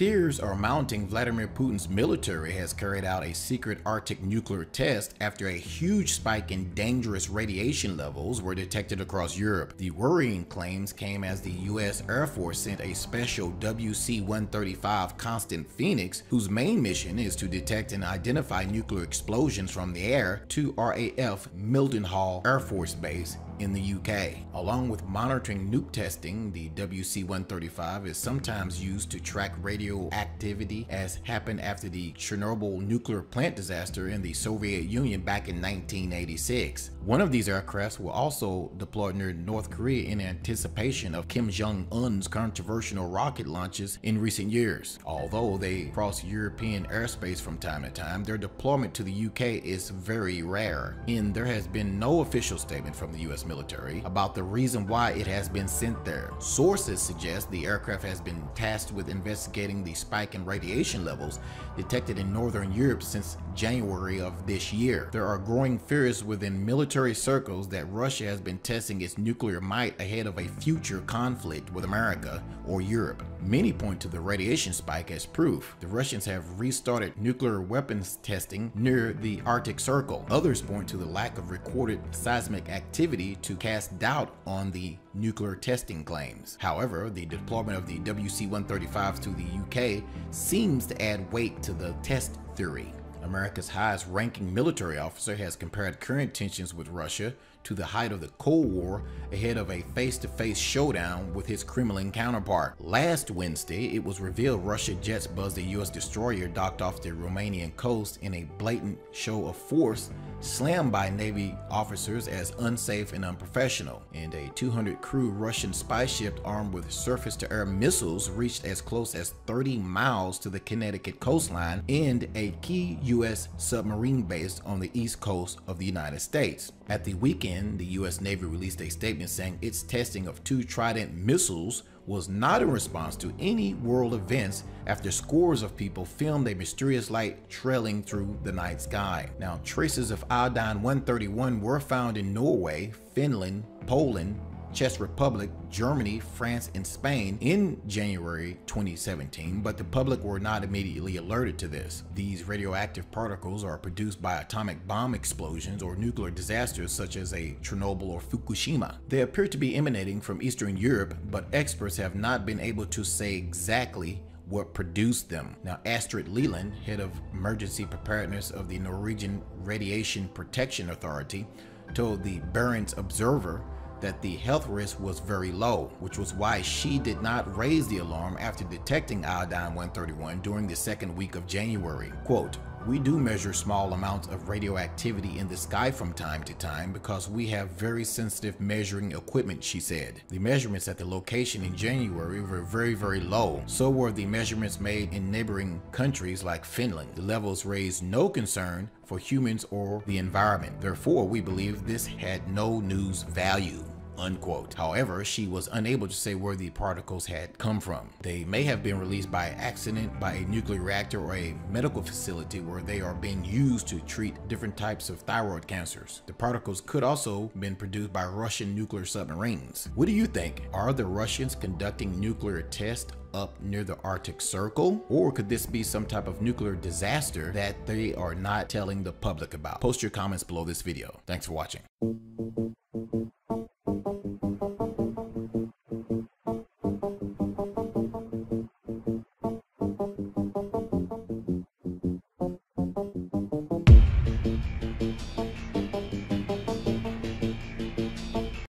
Fears are mounting. Vladimir Putin's military has carried out a secret Arctic nuclear test after a huge spike in dangerous radiation levels were detected across Europe. The worrying claims came as the U.S. Air Force sent a special WC-135 Constant Phoenix, whose main mission is to detect and identify nuclear explosions from the air, to RAF Mildenhall Air Force Base in the UK. Along with monitoring nuke testing, the WC-135 is sometimes used to track radioactivity, as happened after the Chernobyl nuclear plant disaster in the Soviet Union back in 1986. One of these aircrafts will also deploy near North Korea in anticipation of Kim Jong-un's controversial rocket launches in recent years. Although they cross European airspace from time to time, their deployment to the UK is very rare, and there has been no official statement from the US military about the reason why it has been sent there. Sources suggest the aircraft has been tasked with investigating the spike in radiation levels detected in Northern Europe since January of this year. There are growing fears within military circles that Russia has been testing its nuclear might ahead of a future conflict with America or Europe. Many point to the radiation spike as proof. The Russians have restarted nuclear weapons testing near the Arctic Circle. Others point to the lack of recorded seismic activity to cast doubt on the nuclear testing claims. However, the deployment of the WC-135 to the UK seems to add weight to the test theory. America's highest ranking military officer has compared current tensions with Russia to the height of the Cold War ahead of a face-to-face showdown with his Kremlin counterpart. Last Wednesday, it was revealed Russian jets buzzed a U.S. destroyer docked off the Romanian coast in a blatant show of force, slammed by Navy officers as unsafe and unprofessional. And a 200-crew Russian spy ship armed with surface-to-air missiles reached as close as 30 miles to the Connecticut coastline and a key U.S. submarine base on the east coast of the United States. At the weekend, the U.S. Navy released a statement saying its testing of 2 Trident missiles was not in response to any world events after scores of people filmed a mysterious light trailing through the night sky. Now, traces of iodine-131 were found in Norway, Finland, Poland, Czech Republic, Germany, France, and Spain in January 2017, but the public were not immediately alerted to this. These radioactive particles are produced by atomic bomb explosions or nuclear disasters such as a Chernobyl or Fukushima. They appear to be emanating from Eastern Europe, but experts have not been able to say exactly what produced them. Now, Astrid Leland, head of emergency preparedness of the Norwegian Radiation Protection Authority, told the Barents Observer that the health risk was very low, which was why she did not raise the alarm after detecting iodine-131 during the second week of January. Quote, "We do measure small amounts of radioactivity in the sky from time to time because we have very sensitive measuring equipment," she said. The measurements at the location in January were very low. So were the measurements made in neighboring countries like Finland. The levels raised no concern for humans or the environment. Therefore, we believe this had no news value. Unquote. However, she was unable to say where the particles had come from. They may have been released by accident by a nuclear reactor or a medical facility where they are being used to treat different types of thyroid cancers. The particles could also have been produced by Russian nuclear submarines. What do you think? Are the Russians conducting nuclear tests up near the Arctic Circle? Or could this be some type of nuclear disaster that they are not telling the public about? Post your comments below this video. Thanks for watching.